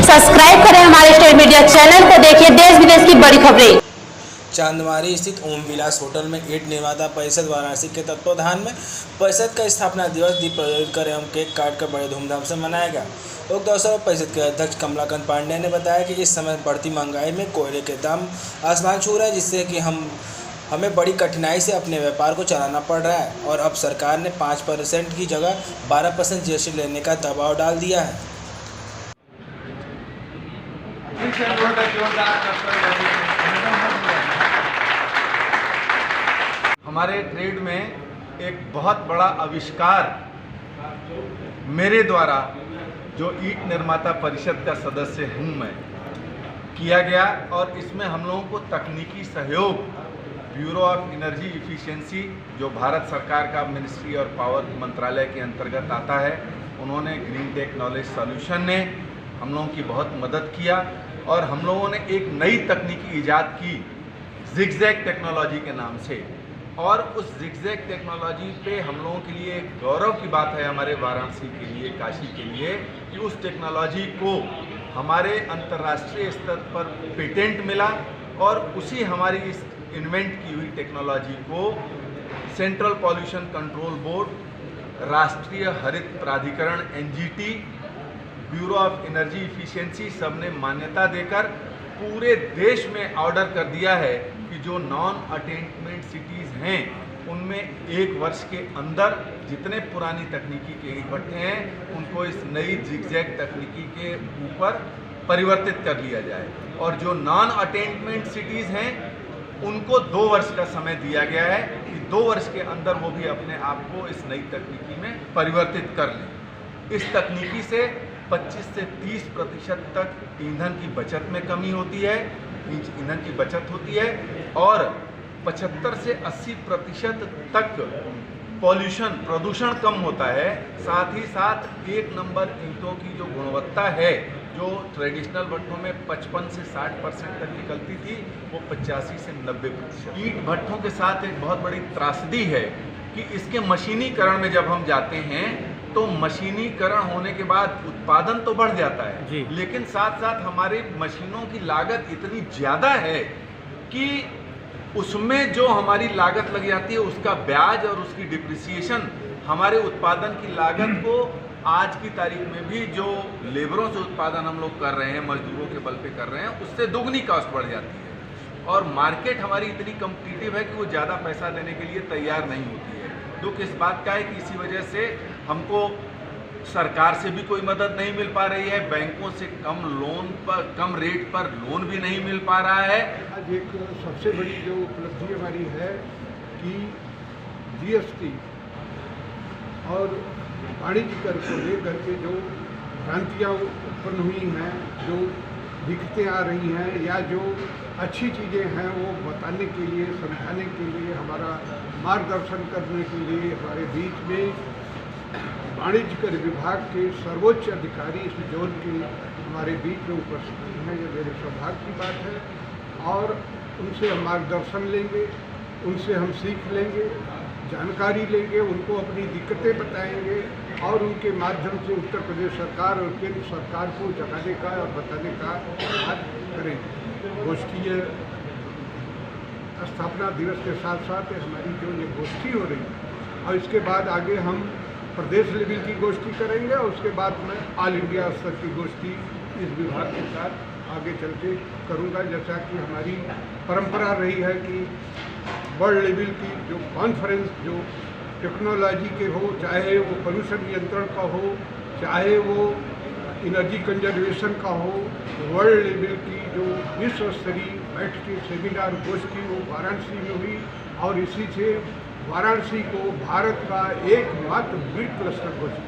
Subscribe करें हमारे state media channel को, देखिए देश विदेश की बड़ी खबरें। चांदमारी स्थित ओम विलास होटल में ईंट निर्माता परिषद वाराणसी के तत्वावधान में परिषद का स्थापना दिवस दीप प्रज्वलित कर एवं केक काट कर बड़े धूमधाम से मनाया गया। उक्त अवसर पर परिषद के अध्यक्ष कमलाकांत पांडेय ने बताया कि इस समय बढ़ती महंगाई में कोयले के दाम आसमान छू रहे हैं, जिससे कि हमें बड़ी कठिनाई से अपने व्यापार को चलाना पड़ रहा है और अब सरकार ने 5% की जगह 12% जीएसटी लेने का दबाव डाल दिया है। हमारे ट्रेड में एक बहुत बड़ा आविष्कार मेरे द्वारा, जो ईंट निर्माता परिषद का सदस्य हूँ मैं, किया गया और इसमें हम लोगों को तकनीकी सहयोग ब्यूरो ऑफ एनर्जी इफिशिएंसी, जो भारत सरकार का मिनिस्ट्री और पावर मंत्रालय के अंतर्गत आता है, उन्होंने ग्रीन टेक्नोलॉजी सॉल्यूशन ने हम लोगों की बहुत मदद किया और हम लोगों ने एक नई तकनीकी ईजाद की जिगजैग टेक्नोलॉजी के नाम से। और उस जिगजैग टेक्नोलॉजी पे हम लोगों के लिए एक गौरव की बात है, हमारे वाराणसी के लिए, काशी के लिए, कि उस टेक्नोलॉजी को हमारे अंतर्राष्ट्रीय स्तर पर पेटेंट मिला और उसी हमारी इस इन्वेंट की हुई टेक्नोलॉजी को सेंट्रल पॉल्यूशन कंट्रोल बोर्ड, राष्ट्रीय हरित प्राधिकरण NGT, bureau of energy efficiency सब ने मान्यता देकर पूरे देश में ऑर्डर कर दिया है कि जो नॉन अटेनमेंट सिटीज़ हैं उनमें 1 वर्ष के अंदर जितने पुरानी तकनीकी के ईंट भट्ठे हैं उनको इस नई जिगजैग तकनीकी के ऊपर परिवर्तित कर लिया जाए और जो नॉन अटेनमेंट सिटीज़ हैं उनको 2 वर्ष का समय दिया गया है कि 2 वर्ष के अंदर वो भी अपने आप को इस नई तकनीकी में परिवर्तित कर लें। इस तकनीकी से 25 से 30% तक ईंधन की बचत में कमी होती है, ईंधन की बचत होती है और 75 से 80% तक प्रदूषण कम होता है। साथ ही साथ 1 नंबर ईंटों की जो गुणवत्ता है, जो ट्रेडिशनल भट्टों में 55 से 60% तक निकलती थी, वो 85 से 90%। ईंट भट्टों के साथ एक बहुत बड़ी त्रासदी है कि इसके मशीनीकरण में जब हम जाते हैं तो मशीनीकरण होने के बाद उत्पादन तो बढ़ जाता है, लेकिन साथ साथ हमारी मशीनों की लागत इतनी ज़्यादा है कि उसमें जो हमारी लागत लग जाती है उसका ब्याज और उसकी डिप्रिसिएशन हमारे उत्पादन की लागत को आज की तारीख में भी जो लेबरों से उत्पादन हम लोग कर रहे हैं, मजदूरों के बल पे कर रहे हैं, उससे दोगुनी कॉस्ट बढ़ जाती है और मार्केट हमारी इतनी कम्पिटिटिव है कि वो ज़्यादा पैसा देने के लिए तैयार नहीं होती है। दुख इस बात का है कि इसी वजह से हमको सरकार से भी कोई मदद नहीं मिल पा रही है, बैंकों से कम रेट पर लोन भी नहीं मिल पा रहा है। आज एक सबसे बड़ी जो उपलब्धि हमारी है कि जीएसटी और वाणिज्य कर को लेकर के जो भ्रांतियाँ उत्पन्न हुई हैं, जो दिक्कतें आ रही हैं या जो अच्छी चीज़ें हैं, वो बताने के लिए, समझाने के लिए, हमारा मार्गदर्शन करने के लिए हमारे बीच में वाणिज्य कर विभाग के सर्वोच्च अधिकारी इस जोन के हमारे बीच में उपस्थित हैं। ये मेरे सौभाग्य की बात है और उनसे हम मार्गदर्शन लेंगे, उनसे हम सीख लेंगे, जानकारी लेंगे, उनको अपनी दिक्कतें बताएंगे और उनके माध्यम से उत्तर प्रदेश सरकार और केंद्र सरकार को जगाने का और बताने का बात करेंगे। गोष्ठी स्थापना दिवस के साथ साथ हमारी जो ये गोष्ठी हो रही है और इसके बाद आगे हम प्रदेश लेवल की गोष्ठी करेंगे और उसके बाद मैं ऑल इंडिया स्तर की गोष्ठी इस विभाग के साथ आगे चल के करूँगा। जैसा कि हमारी परंपरा रही है कि वर्ल्ड लेवल की जो कॉन्फ्रेंस जो टेक्नोलॉजी के हो, चाहे वो पोल्यूशन नियंत्रण का हो, चाहे वो एनर्जी कंजर्वेशन का हो, वर्ल्ड लेवल की जो विश्व स्तरीय बैठकें, सेमिनार, गोष्ठी वो वाराणसी में हुई और इसी से वाराणसी को भारत का एकमात्र ग्रिड क्लस्टर घोषित